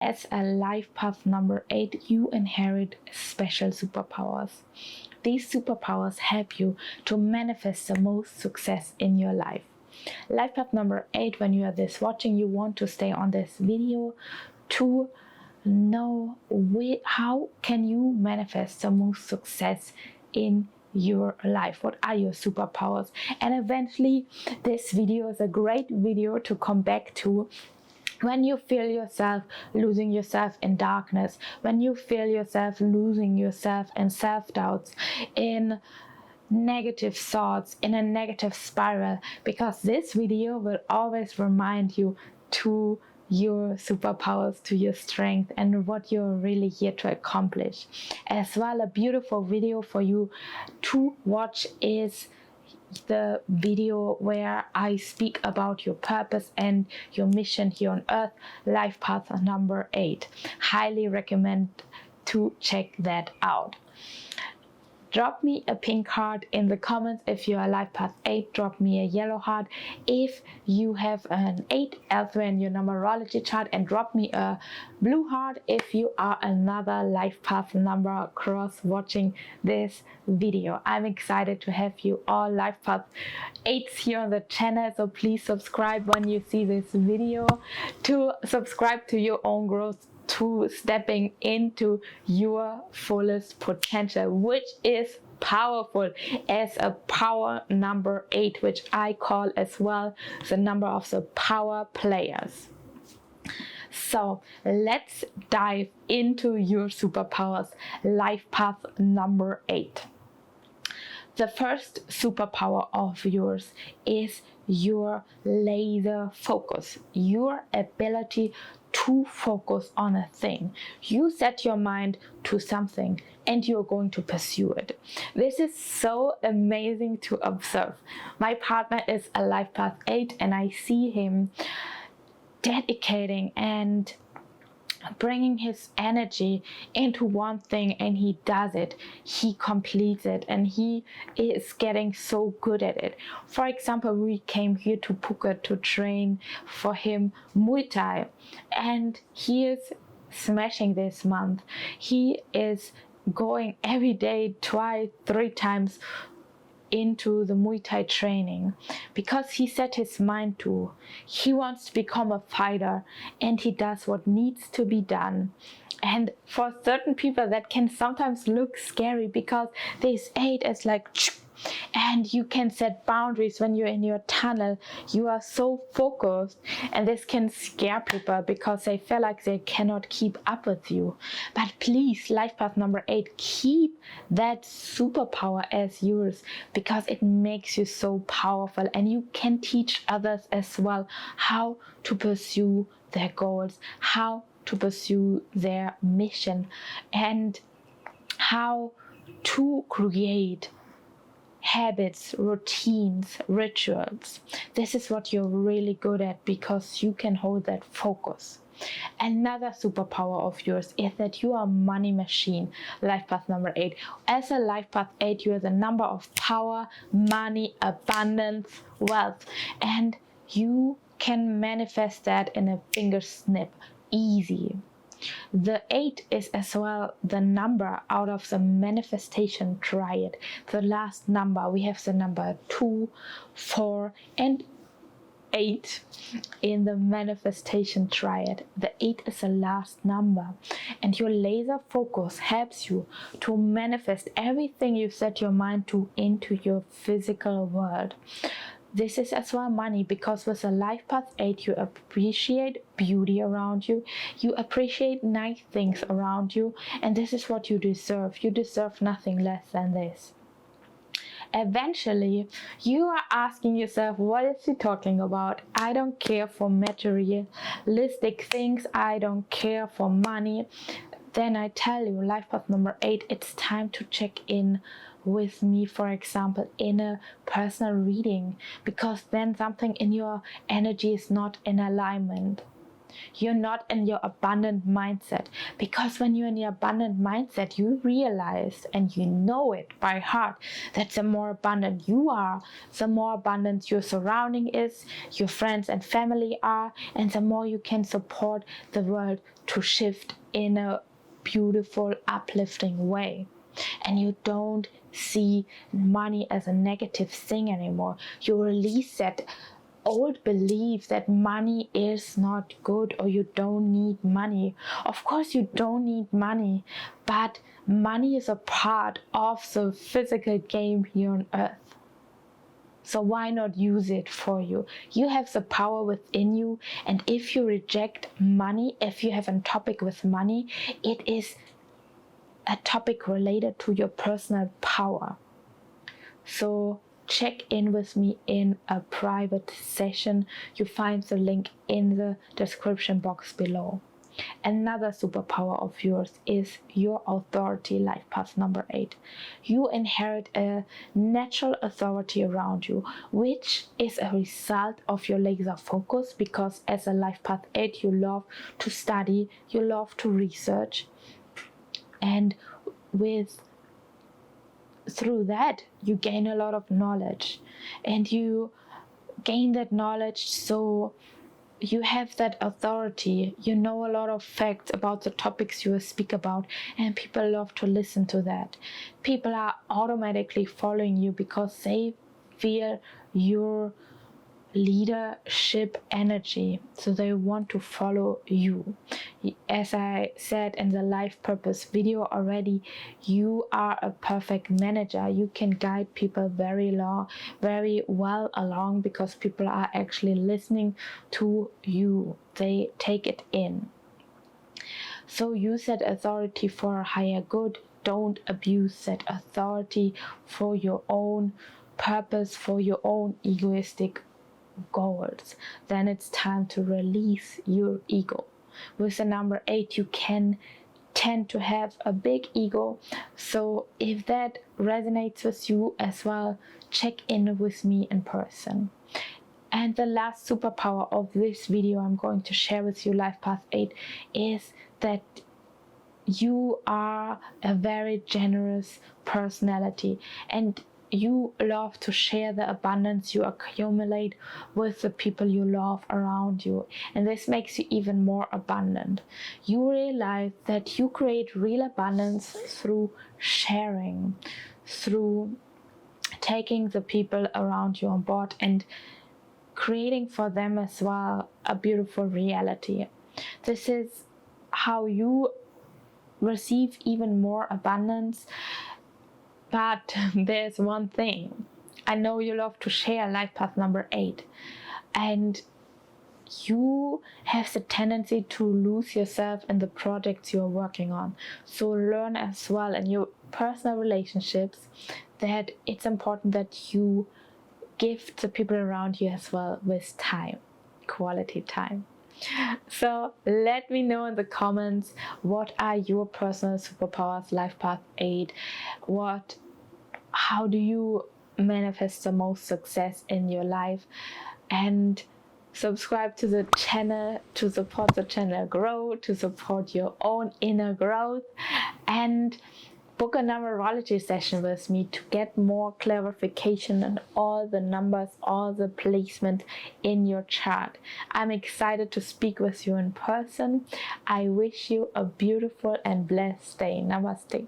As a life path number 8, you inherit special superpowers. These superpowers help you to manifest the most success in your life. Life path number 8, when you are this watching, you want to stay on this video to know how can you manifest the most success in your life. What are your superpowers? And eventually this video is a great video to come back to when you feel yourself losing yourself in darkness, when you feel yourself losing yourself in self-doubts, in negative thoughts, in a negative spiral, because this video will always remind you to your superpowers, to your strength, and what you're really here to accomplish. As well, a beautiful video for you to watch is the video where I speak about your purpose and your mission here on earth, life path number 8. Highly recommend to check that out. Drop me a pink heart in the comments if you are Life Path 8. Drop me a yellow heart if you have an 8 elsewhere in your numerology chart, and drop me a blue heart if you are another Life Path number cross watching this video. I'm excited to have you all Life Path 8s here on the channel, so please subscribe when you see this video to subscribe to your own growth, to stepping into your fullest potential, which is powerful as a power number 8, which I call as well the number of the power players. So let's dive into your superpowers, life path number 8. The first superpower of yours is your laser focus, your ability to focus on a thing. You set your mind to something and you're going to pursue it. This is so amazing to observe. My partner is a Life Path 8 and I see him dedicating and bringing his energy into one thing, and he does it, he completes it, and he is getting so good at it. For example, we came here to Phuket to train for him Muay Thai, and he is smashing this month. He is going every day, twice, 3 times into the Muay Thai training because he set his mind to. He wants to become a fighter and he does what needs to be done. And for certain people that can sometimes look scary because this 8 is like, and you can set boundaries when you're in your tunnel. You are so focused, and this can scare people because they feel like they cannot keep up with you. But please, life path number 8, keep that superpower as yours, because it makes you so powerful, and you can teach others as well how to pursue their goals, how to pursue their mission, and how to create habits, routines, rituals. This is what you're really good at because you can hold that focus. Another superpower of yours is that you are a money machine, life path number 8. As a life path 8, you are the number of power, money, abundance, wealth, and you can manifest that in a finger snip, easy. The 8 is as well the number out of the manifestation triad. The last number, we have the number 2, 4, and 8 in the manifestation triad. The 8 is the last number, and your laser focus helps you to manifest everything you set your mind to into your physical world. This is as well money, because with a life path 8 you appreciate beauty around you, you appreciate nice things around you, and this is what you deserve. You deserve nothing less than this. Eventually you are asking yourself, what is he talking about? I don't care for materialistic things, I don't care for money. Then I tell you, life path number 8, it's time to check in with me, for example, in a personal reading, because then something in your energy is not in alignment. You're not in your abundant mindset, because when you're in your abundant mindset, you realize and you know it by heart that the more abundant you are, the more abundant your surrounding is, your friends and family are, and the more you can support the world to shift in a beautiful, uplifting way. And you don't see money as a negative thing anymore. You release that old belief that money is not good or you don't need money. Of course you don't need money, but money is a part of the physical game here on earth. So why not use it for you? You have the power within you, and if you reject money, if you have a topic with money, it is a topic related to your personal power. So check in with me in a private session. You find the link in the description box below. Another superpower of yours is your authority, life path number 8. You inherit a natural authority around you, which is a result of your laser focus, because as a life path 8, you love to study, you love to research, and through that you gain a lot of knowledge, and you gain that knowledge, so you have that authority. You know a lot of facts about the topics you speak about, and people love to listen to that. People are automatically following you because they feel your leadership energy, so they want to follow you. As I said in the life purpose video already, you are a perfect manager. You can guide people very well along, because people are actually listening to you. They take it in. So use that authority for a higher good. Don't abuse that authority for your own purpose, for your own egoistic goals. Then it's time to release your ego. With the number 8, you can tend to have a big ego, so if that resonates with you as well, check in with me in person. And the last superpower of this video I'm going to share with you, Life Path 8, is that you are a very generous personality, and you love to share the abundance you accumulate with the people you love around you, and this makes you even more abundant. You realize that you create real abundance through sharing, through taking the people around you on board and creating for them as well a beautiful reality. This is how you receive even more abundance. But there's one thing. I know you love to share, life path number 8, and you have the tendency to lose yourself in the projects you're working on. So learn as well in your personal relationships that it's important that you give the people around you as well with time, quality time. So let me know in the comments, what are your personal superpowers, life path 8? How do you manifest the most success in your life? And subscribe to the channel to support the channel grow, to support your own inner growth, and book a numerology session with me to get more clarification on all the numbers, all the placement in your chart. I'm excited to speak with you in person. I wish you a beautiful and blessed day. Namaste.